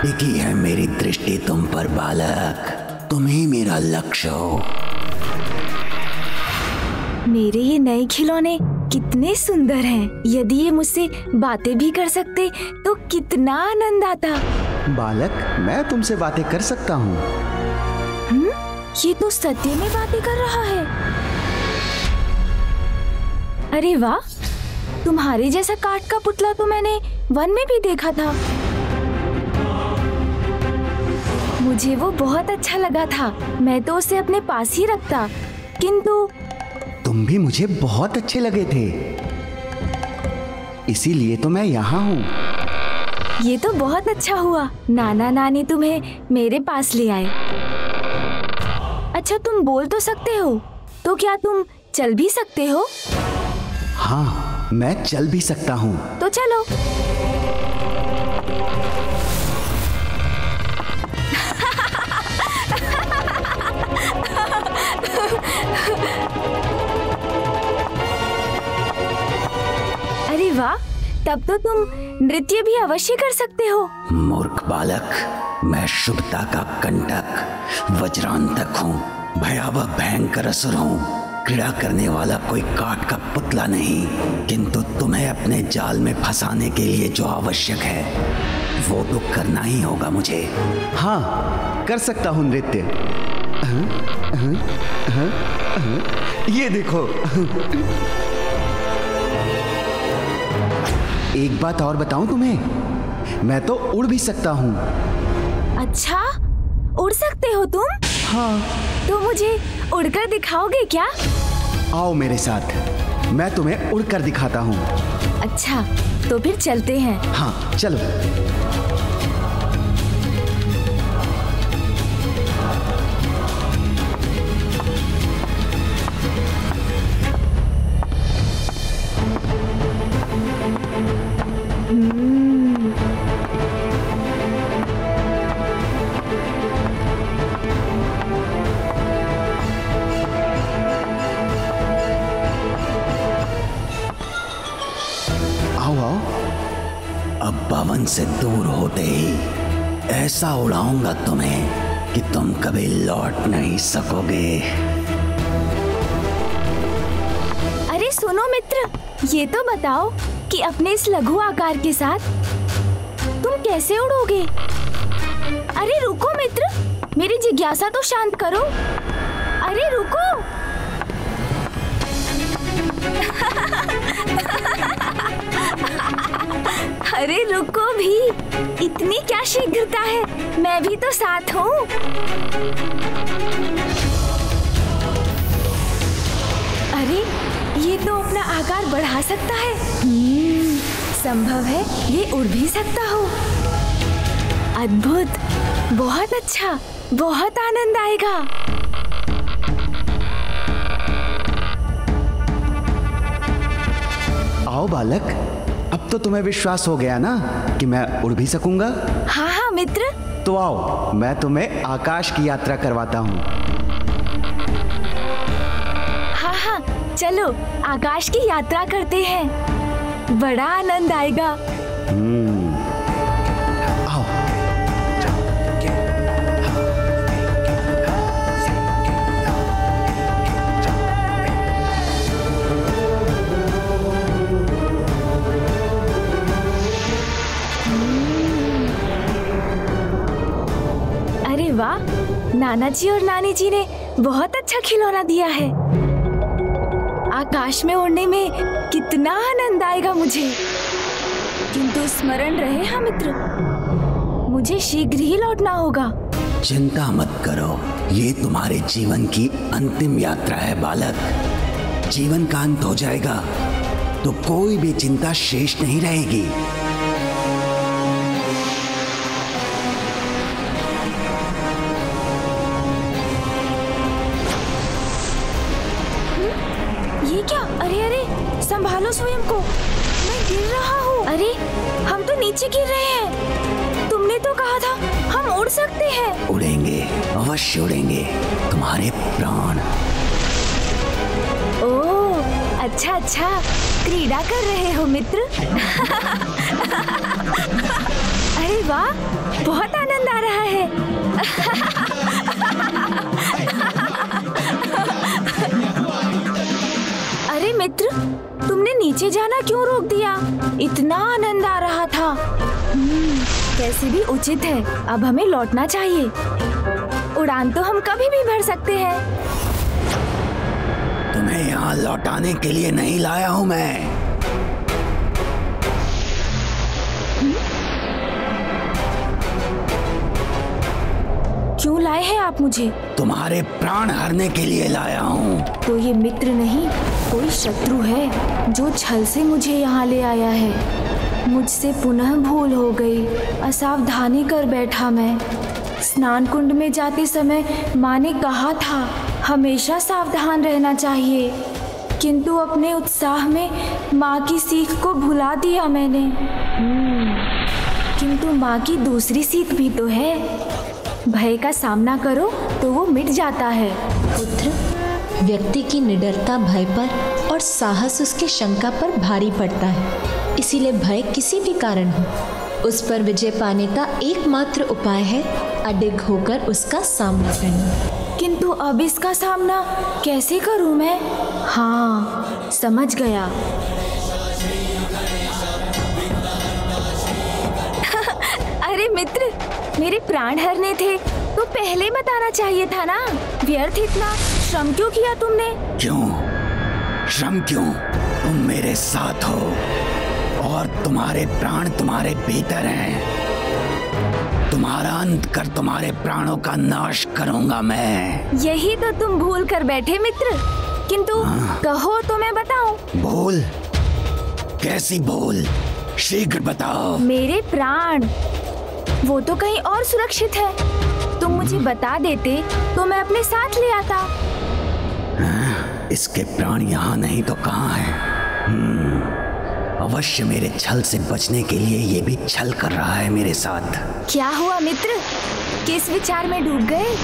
टिकी है मेरी दृष्टि तुम पर बालक, तुम ही मेरा लक्ष्य हो। मेरे ये नए खिलौने कितने सुंदर हैं। यदि ये मुझसे बातें भी कर सकते तो कितना आनंद आता। बालक, मैं तुमसे बातें कर सकता हूँ। ये तो सत्य में बातें कर रहा है। अरे वाह, तुम्हारे जैसा काठ का पुतला तो मैंने वन में भी देखा था। मुझे वो बहुत अच्छा लगा था। मैं तो उसे अपने पास ही रखता, किंतु तुम भी मुझे बहुत अच्छे लगे थे, इसीलिए तो मैं यहाँ हूँ। ये तो बहुत अच्छा हुआ, नाना नानी तुम्हें मेरे पास ले आए। अच्छा, तुम बोल तो सकते हो, तो क्या तुम चल भी सकते हो? हाँ, मैं चल भी सकता हूँ। तो चलो। अरे वाह, तब तो तुम नृत्य भी अवश्य कर सकते हो। मूर्ख बालक, मैं शुभता का कंटक वज्रांतक हूँ, भयावह भयंकर असुर हूँ, क्रीड़ा करने वाला कोई काठ का पुतला नहीं। किंतु तुम्हें अपने जाल में फंसाने के लिए जो आवश्यक है वो तो करना ही होगा मुझे। हाँ, कर सकता हूँ नृत्य। ये देखो। एक बात और बताऊं तुम्हें, मैं तो उड़ भी सकता हूँ। अच्छा, उड़ सकते हो तुम? हाँ। तो मुझे उड़कर दिखाओगे क्या? आओ मेरे साथ, मैं तुम्हें उड़कर दिखाता हूँ। अच्छा, तो फिर चलते हैं। हाँ, चलो। अब भवन से दूर होते ही ऐसा उड़ाऊंगा तुम्हें कि तुम कभी लौट नहीं सकोगे। अरे सुनो मित्र, ये तो बताओ कि अपने इस लघु आकार के साथ तुम कैसे उड़ोगे? अरे रुको मित्र, मेरी जिज्ञासा तो शांत करो। अरे रुको। अरे रुको भी, इतनी क्या शीघ्रता है? मैं भी तो साथ हूँ। अरे ये तो अपना आकार बढ़ा सकता है। संभव है ये उड़ भी सकता हो। अद्भुत, बहुत अच्छा, बहुत आनंद आएगा। आओ बालक, अब तो तुम्हें विश्वास हो गया ना कि मैं उड़ भी सकूंगा? हाँ हाँ मित्र। तो आओ, मैं तुम्हें आकाश की यात्रा करवाता हूँ। हाँ हाँ, चलो आकाश की यात्रा करते हैं, बड़ा आनंद आएगा। आओ। अरे वाह, नाना जी और नानी जी ने बहुत अच्छा खिलौना दिया है। आकाश में उड़ने में कितना आनंद आएगा मुझे। किंतु स्मरण रहे हाँ मित्र, मुझे शीघ्र ही लौटना होगा। चिंता मत करो, ये तुम्हारे जीवन की अंतिम यात्रा है बालक। जीवन का अंत हो जाएगा तो कोई भी चिंता शेष नहीं रहेगी। ये क्या? अरे अरे, संभालो स्वयं को, मैं गिर रहा हूँ। अरे हम तो नीचे गिर रहे हैं। तुमने तो कहा था हम उड़ सकते हैं। उड़ेंगे, अवश्य उड़ेंगे, तुम्हारे प्राण। ओह अच्छा अच्छा, क्रीड़ा कर रहे हो मित्र। अरे वाह, बहुत आनंद आ रहा है। अरे मित्र, तुमने नीचे जाना क्यों रोक दिया? इतना आनंद आ रहा था। कैसे भी उचित है, अब हमें लौटना चाहिए। उड़ान तो हम कभी भी भर सकते हैं। तुम्हें यहाँ लौटाने के लिए नहीं लाया हूँ मैं। क्यों लाए हैं आप मुझे? तुम्हारे प्राण हरने के लिए लाया हूँ। तो ये मित्र नहीं, कोई शत्रु है जो छल से मुझे यहाँ ले आया है। मुझसे पुनः भूल हो गई, असावधानी कर बैठा मैं। स्नान कुंड में जाते समय माँ ने कहा था हमेशा सावधान रहना चाहिए, किंतु अपने उत्साह में माँ की सीख को भुला दिया मैंने। किंतु माँ की दूसरी सीख भी तो है, भय का सामना करो तो वो मिट जाता है। पुत्र, व्यक्ति की निडरता भय पर और साहस उसके शंका पर भारी पड़ता है। इसीलिए भय किसी भी कारण हो, उस पर विजय पाने का एकमात्र उपाय है अडिग होकर उसका सामना करना। किंतु अब इसका सामना कैसे करूं मैं? हाँ, समझ गया। अरे मित्र, मेरे प्राण हरने थे तो पहले बताना चाहिए था ना। व्यर्थ इतना श्रम क्यों किया तुमने? क्यों श्रम क्यों? तुम मेरे साथ हो और तुम्हारे प्राण तुम्हारे भीतर हैं। तुम्हारा अंत कर तुम्हारे प्राणों का नाश करूंगा मैं। यही तो तुम भूल कर बैठे मित्र। किंतु कहो तो मैं बताऊं। भूल? कैसी भूल? शीघ्र बताओ। मेरे प्राण, वो तो कहीं और सुरक्षित है। तुम मुझे बता देते तो मैं अपने साथ ले आता। इसके प्राण यहाँ नहीं तो कहाँ है? अवश्य मेरे छल से बचने के लिए ये भी छल कर रहा है मेरे साथ। क्या हुआ मित्र, किस विचार में डूब गए?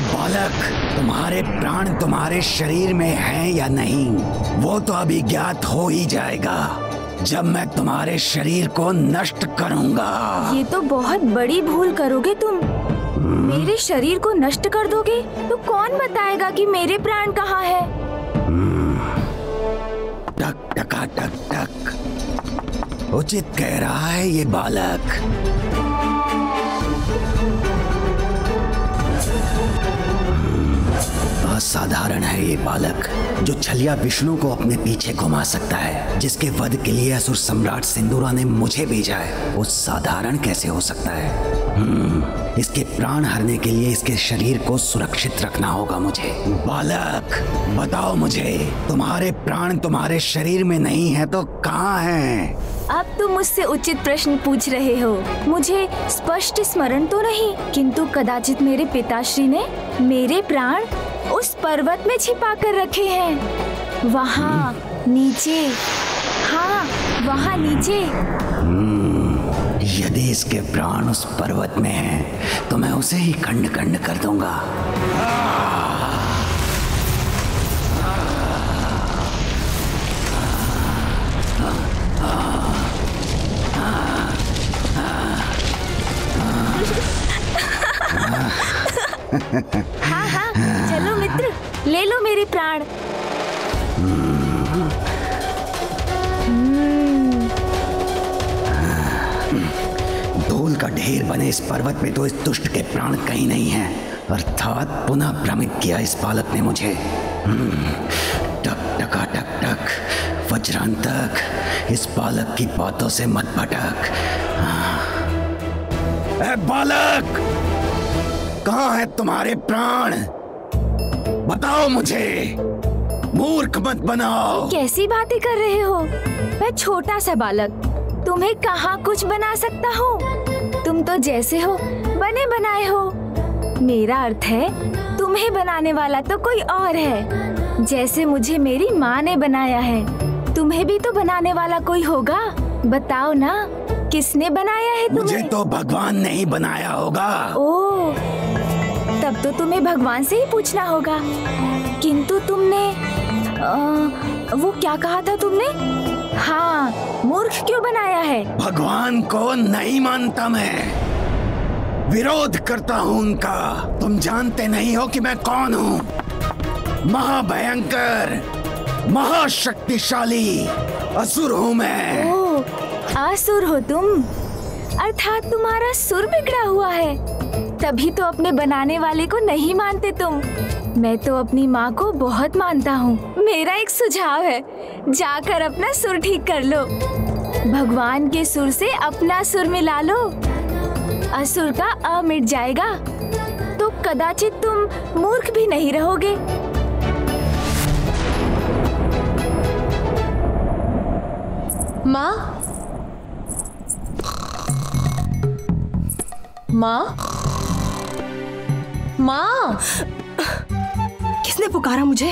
बालक, तुम्हारे प्राण तुम्हारे शरीर में हैं या नहीं, वो तो अभी ज्ञात हो ही जाएगा जब मैं तुम्हारे शरीर को नष्ट करूंगा। ये तो बहुत बड़ी भूल करोगे तुम। मेरे शरीर को नष्ट कर दोगे तो कौन बताएगा कि मेरे प्राण कहाँ है? टक टका टक टक, उचित कह रहा है ये बालक। असाधारण है ये बालक, जो छलिया विष्णु को अपने पीछे घुमा सकता है, जिसके वध के लिए असुर सम्राट सिंदूरा ने मुझे भेजा है। वो साधारण कैसे हो सकता है? इसके प्राण हरने के लिए इसके शरीर को सुरक्षित रखना होगा मुझे। बालक, बताओ मुझे, तुम्हारे प्राण तुम्हारे शरीर में नहीं है तो कहाँ हैं? अब तुम मुझसे उचित प्रश्न पूछ रहे हो। मुझे स्पष्ट स्मरण तो नहीं, किंतु कदाचित मेरे पिताश्री ने मेरे प्राण उस पर्वत में छिपा कर रखे हैं। वहाँ नीचे, हाँ वहाँ नीचे। यदि इसके प्राण उस पर्वत में हैं, तो मैं उसे ही खंड खंड कर दूंगा। हाँ हाँ, चलो मित्र, ले लो मेरे प्राण। धूल का ढेर बने इस पर्वत में तो इस दुष्ट के प्राण कहीं नहीं हैं। अर्थात पुनः भ्रमित किया इस बालक ने मुझे। टक टका टक टक, वज्रांतक, इस बालक की बातों से मत भटक। ए बालक, कहाँ है तुम्हारे प्राण? बताओ मुझे, मूर्ख मत बनाओ। कैसी बातें कर रहे हो? मैं छोटा सा बालक, तुम्हें कहाँ कुछ बना सकता हूँ? तुम तो जैसे हो बने बनाए हो। मेरा अर्थ है तुम्हें बनाने वाला तो कोई और है। जैसे मुझे मेरी माँ ने बनाया है, तुम्हें भी तो बनाने वाला कोई होगा। बताओ ना, किसने बनाया है तुम्हें? मुझे तो भगवान ने ही बनाया होगा। ओह, तब तो तुम्हें भगवान से ही पूछना होगा। किंतु तुमने वो क्या कहा था तुमने? हाँ, मूर्ख मूर्ख क्यों बनाया है? भगवान को नहीं मानता मैं, विरोध करता हूँ उनका। तुम जानते नहीं हो कि मैं कौन हूँ? महाभयंकर, महाशक्तिशाली असुर हूँ मैं। ओह, असुर हो तुम, अर्थात तुम्हारा सुर बिगड़ा हुआ है, तभी तो अपने बनाने वाले को नहीं मानते तुम। मैं तो अपनी माँ को बहुत मानता हूँ। मेरा एक सुझाव है, जाकर अपना सुर ठीक कर लो। भगवान के सुर से अपना सुर मिला लो, असुर का अ मिट जाएगा, तो कदाचित तुम मूर्ख भी नहीं रहोगे। माँ, माँ, माँ, किसने पुकारा मुझे?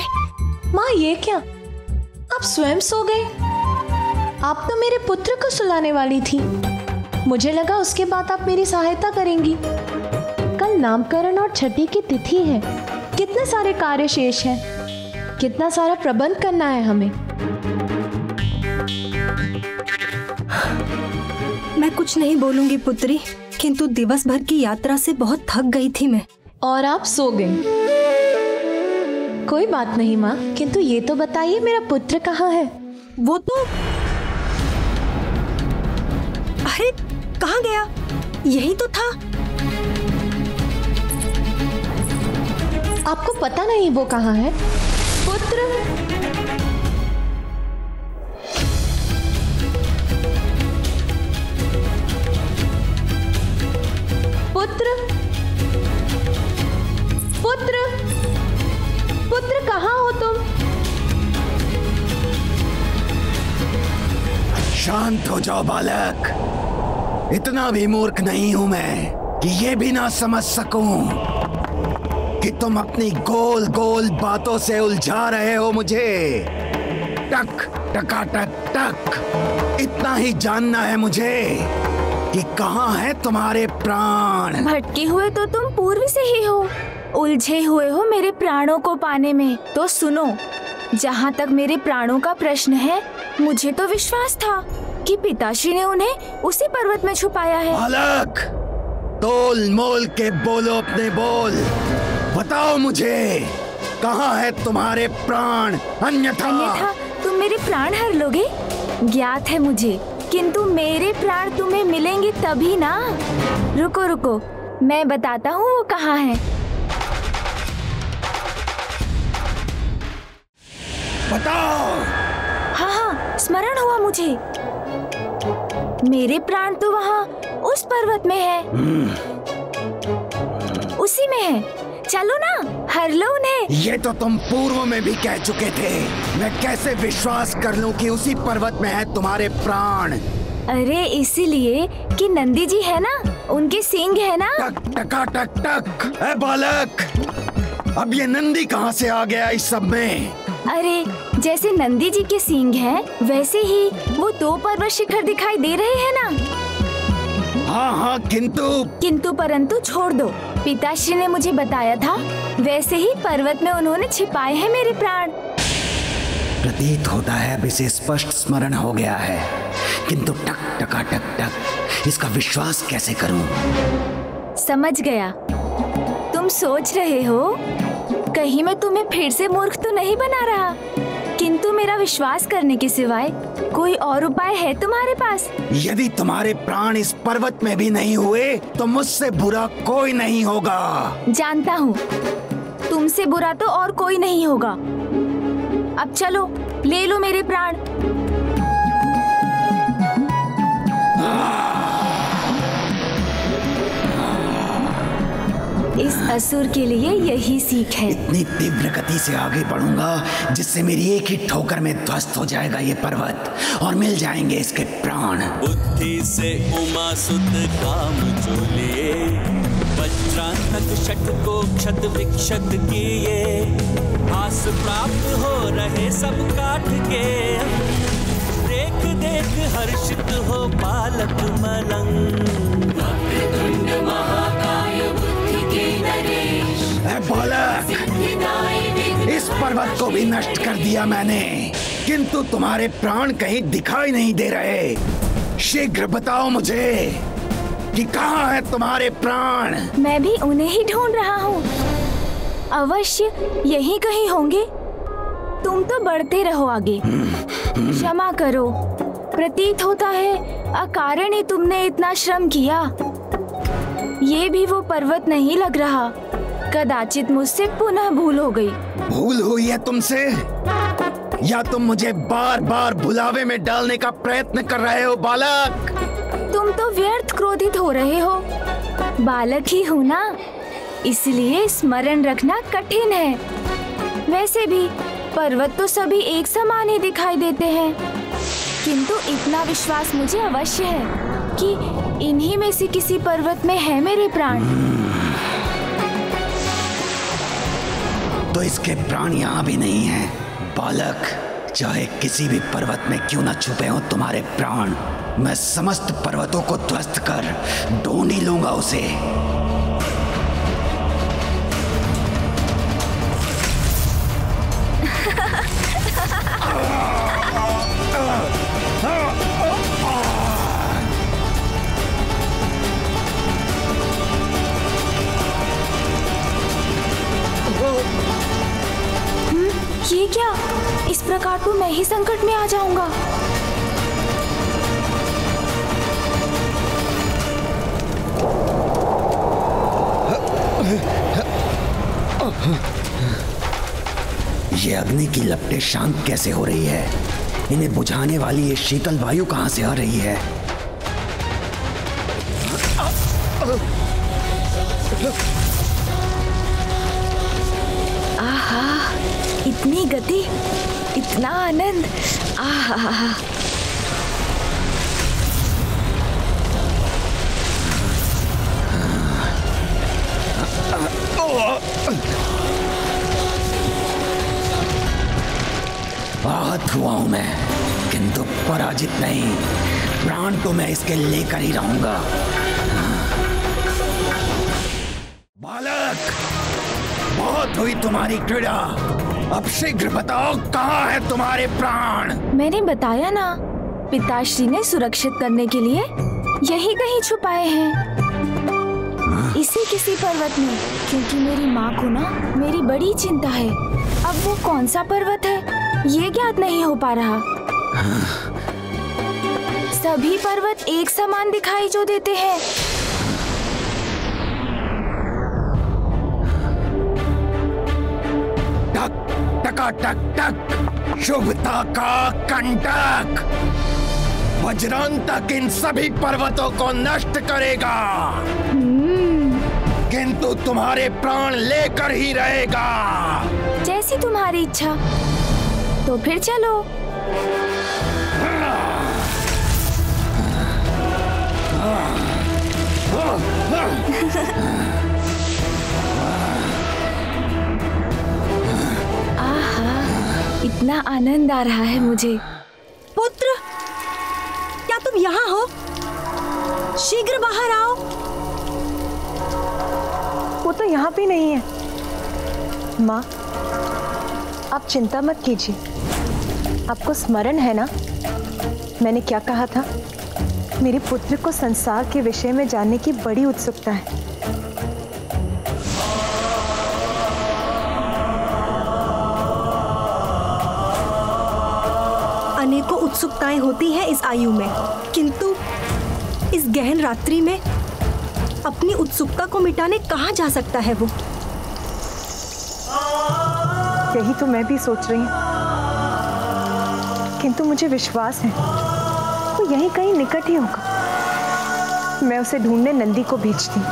माँ ये क्या, आप स्वयं सो गए? आप तो मेरे पुत्र को सुलाने वाली थी। मुझे लगा उसके बाद आप मेरी सहायता करेंगी। कल नामकरण और छठी की तिथि है, कितने सारे कार्य शेष हैं, कितना सारा प्रबंध करना है हमें। मैं कुछ नहीं बोलूंगी पुत्री, किंतु दिवस भर की यात्रा से बहुत थक गई थी मैं। और आप सो गई। कोई बात नहीं माँ, किंतु ये तो बताइए मेरा पुत्र कहाँ है? वो तो, अरे कहाँ गया? यही तो था। आपको पता नहीं वो कहाँ है? पुत्र, पुत्र, पुत्र, पुत्र कहाँ हो तुम? शांत हो जाओ बालक, इतना भी मूर्ख नहीं हूं मैं कि ये भी ना समझ सकूं कि तुम अपनी गोल गोल बातों से उलझा रहे हो मुझे। टक टका टक टक, इतना ही जानना है मुझे कि कहाँ है तुम्हारे प्राण। भटके हुए तो तुम पूर्व से ही हो, उलझे हुए हो मेरे प्राणों को पाने में। तो सुनो, जहाँ तक मेरे प्राणों का प्रश्न है, मुझे तो विश्वास था कि पिताश्री ने उन्हें उसी पर्वत में छुपाया है। बालक, तोल मोल के बोलो अपने बोल, बताओ मुझे कहाँ है तुम्हारे प्राण, अन्यथा तुम मेरे प्राण हर लोगे। ज्ञात है मुझे, किंतु मेरे प्राण तुम्हें मिलेंगे तभी ना। रुको रुको, मैं बताता हूँ वो कहाँ है। बताओ। हाँ हाँ, स्मरण हुआ मुझे। मेरे प्राण तो वहाँ उस पर्वत में है, उसी में है। चलो ना, हर लो उन्हें। ये तो तुम पूर्व में भी कह चुके थे, मैं कैसे विश्वास कर लूं कि उसी पर्वत में है तुम्हारे प्राण? अरे इसीलिए कि नंदी जी है ना, उनके सींग है ना। टक टका टक टक। ए बालक, अब ये नंदी कहाँ से आ गया इस सब में? अरे जैसे नंदी जी के सींग हैं, वैसे ही वो 2 पर्वत शिखर दिखाई दे रहे हैं ना। हाँ हाँ, किंतु परंतु छोड़ दो। पिताश्री ने मुझे बताया था, वैसे ही पर्वत में उन्होंने छिपाए हैं मेरे प्राण। प्रतीत होता है अब इसे स्पष्ट स्मरण हो गया है, किंतु टक टका टक टक, इसका विश्वास कैसे करूं? समझ गया, तुम सोच रहे हो कहीं मैं तुम्हें फिर से मूर्ख तो नहीं बना रहा, किंतु मेरा विश्वास करने के सिवाय कोई और उपाय है तुम्हारे पास? यदि तुम्हारे प्राण इस पर्वत में भी नहीं हुए तो मुझसे बुरा कोई नहीं होगा। जानता हूँ, तुमसे बुरा तो और कोई नहीं होगा। अब चलो, ले लो मेरे प्राण। इस असुर के लिए यही सीख है। इतनी तीव्र गति से आगे बढ़ूंगा जिससे मेरी एक ही ठोकर में ध्वस्त हो जाएगा ये पर्वत और मिल जाएंगे इसके प्राण। बुद्धि से उमा सुत काम जो लिए, वज्रांतक शठ को क्षत विक्षत किए, आस प्राप्त हो रहे सब काट के, देख देख हर्षित हो बालक मलंग। बालक, इस पर्वत को भी नष्ट कर दिया मैंने, किंतु तुम्हारे प्राण कहीं दिखाई नहीं दे रहे। शीघ्र बताओ मुझे कि कहाँ है तुम्हारे प्राण? मैं भी उन्हें ही ढूंढ रहा हूँ। अवश्य यहीं कहीं होंगे। तुम तो बढ़ते रहो आगे। क्षमा करो, प्रतीत होता है अकारण ही तुमने इतना श्रम किया। ये भी वो पर्वत नहीं लग रहा। कदाचित मुझसे पुनः भूल हो गई। भूल हुई है तुमसे, या तुम मुझे बार बार भुलावे में डालने का प्रयत्न कर रहे हो बालक? तुम तो व्यर्थ क्रोधित हो रहे हो। बालक ही हो ना, इसलिए स्मरण रखना कठिन है। वैसे भी पर्वत तो सभी एक समान ही दिखाई देते हैं, किंतु इतना विश्वास मुझे अवश्य है कि इन्हीं में से किसी पर्वत में है मेरे प्राण। तो इसके प्राण यहाँ भी नहीं हैं। बालक, चाहे किसी भी पर्वत में क्यों न छुपे हो तुम्हारे प्राण, मैं समस्त पर्वतों को ध्वस्त कर ढूंढ ही लूंगा उसे। ये क्या? इस प्रकार तो मैं ही संकट में आ जाऊंगा। ये अग्नि की लपटें शांत कैसे हो रही है? इन्हें बुझाने वाली ये शीतल वायु कहां से आ रही है? आहा, इतनी गति, इतना आनंद। आहा, आहत हुआ हूं मैं, किंतु पराजित नहीं। प्राण तो मैं इसके लेकर ही रहूंगा। बालक, बहुत हुई तुम्हारी क्रीड़ा। अब शीघ्र बताओ कहाँ है तुम्हारे प्राण? मैंने बताया ना, पिताश्री ने सुरक्षित करने के लिए यही कहीं छुपाए हैं, इसी किसी पर्वत में। क्योंकि मेरी माँ को ना मेरी बड़ी चिंता है। अब वो कौन सा पर्वत है ये ज्ञात नहीं हो पा रहा। सभी पर्वत एक समान दिखाई जो देते हैं। टका टक टक, शुभता का कंटक वज्रांतक इन सभी पर्वतों को नष्ट करेगा, किंतु तुम्हारे प्राण लेकर ही रहेगा। जैसी तुम्हारी इच्छा। तो फिर चलो। आहा, इतना आनंद आ रहा है मुझे। पुत्र, क्या तुम यहाँ हो? शीघ्र बाहर आओ। वो तो यहाँ भी नहीं है। माँ, आप चिंता मत कीजिए। आपको स्मरण है ना, मैंने क्या कहा था? मेरे पुत्र को संसार के विषय में जानने की बड़ी उत्सुकता है। अनेकों उत्सुकताएं होती हैं इस आयु में, किंतु इस गहन रात्रि में अपनी उत्सुकता को मिटाने कहाँ जा सकता है वो? यही तो मैं भी सोच रही हूँ, किंतु मुझे विश्वास है वो यहीं कहीं निकट ही होगा। मैं उसे ढूंढने नंदी को भेजती हूँ।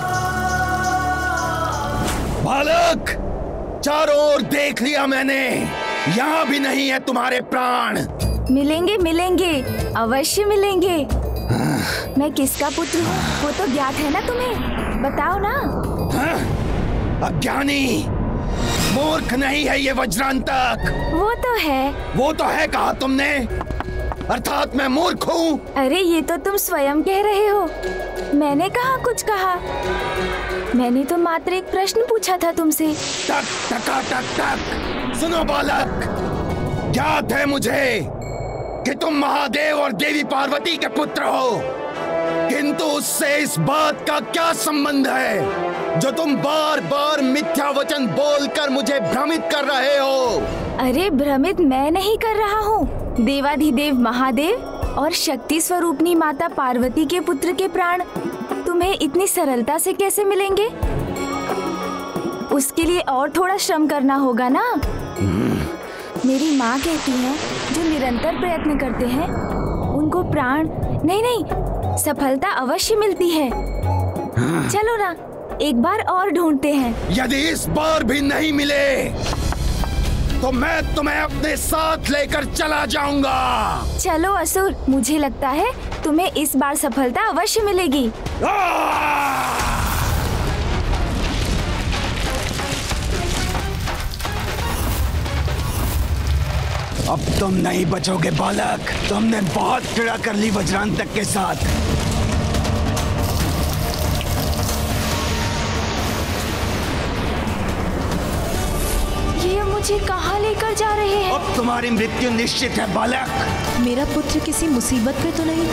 बालक, चारों ओर देख लिया मैंने, यहाँ भी नहीं है तुम्हारे प्राण। मिलेंगे मिलेंगे, अवश्य मिलेंगे। मैं किसका पुत्र हूँ वो तो ज्ञात है ना तुम्हें, बताओ ना। अज्ञानी, मूर्ख नहीं है ये वज्रांतक। वो तो है कहा तुमने? अर्थात मैं मूर्ख हूँ? अरे ये तो तुम स्वयं कह रहे हो, मैंने कहाँ कुछ कहा। मैंने तो मात्र एक प्रश्न पूछा था तुमसे। टक टका टक टक। सुनो बालक, ज्ञात है मुझे कि तुम महादेव और देवी पार्वती के पुत्र हो, किंतु उससे इस बात का क्या संबंध है जो तुम बार बार मिथ्या वचन बोलकर मुझे भ्रमित कर रहे हो? अरे भ्रमित मैं नहीं कर रहा हूँ। देवाधिदेव महादेव और शक्ति स्वरूपनी माता पार्वती के पुत्र के प्राण तुम्हें इतनी सरलता से कैसे मिलेंगे? उसके लिए और थोड़ा श्रम करना होगा ना। मेरी माँ कहती है जो निरंतर प्रयत्न करते हैं उनको प्राण नहीं सफलता अवश्य मिलती है। चलो ना एक बार और ढूंढते हैं। यदि इस बार भी नहीं मिले तो मैं तुम्हें अपने साथ लेकर चला जाऊंगा। चलो असुर, मुझे लगता है तुम्हें इस बार सफलता अवश्य मिलेगी। अब तुम नहीं बचोगे बालक, तुमने बहुत क्रीड़ा कर ली वज्रांतक के साथ। ये मुझे कहाँ लेकर जा रहे हैं? अब तुम्हारी मृत्यु निश्चित है बालक। मेरा पुत्र किसी मुसीबत में तो नहीं?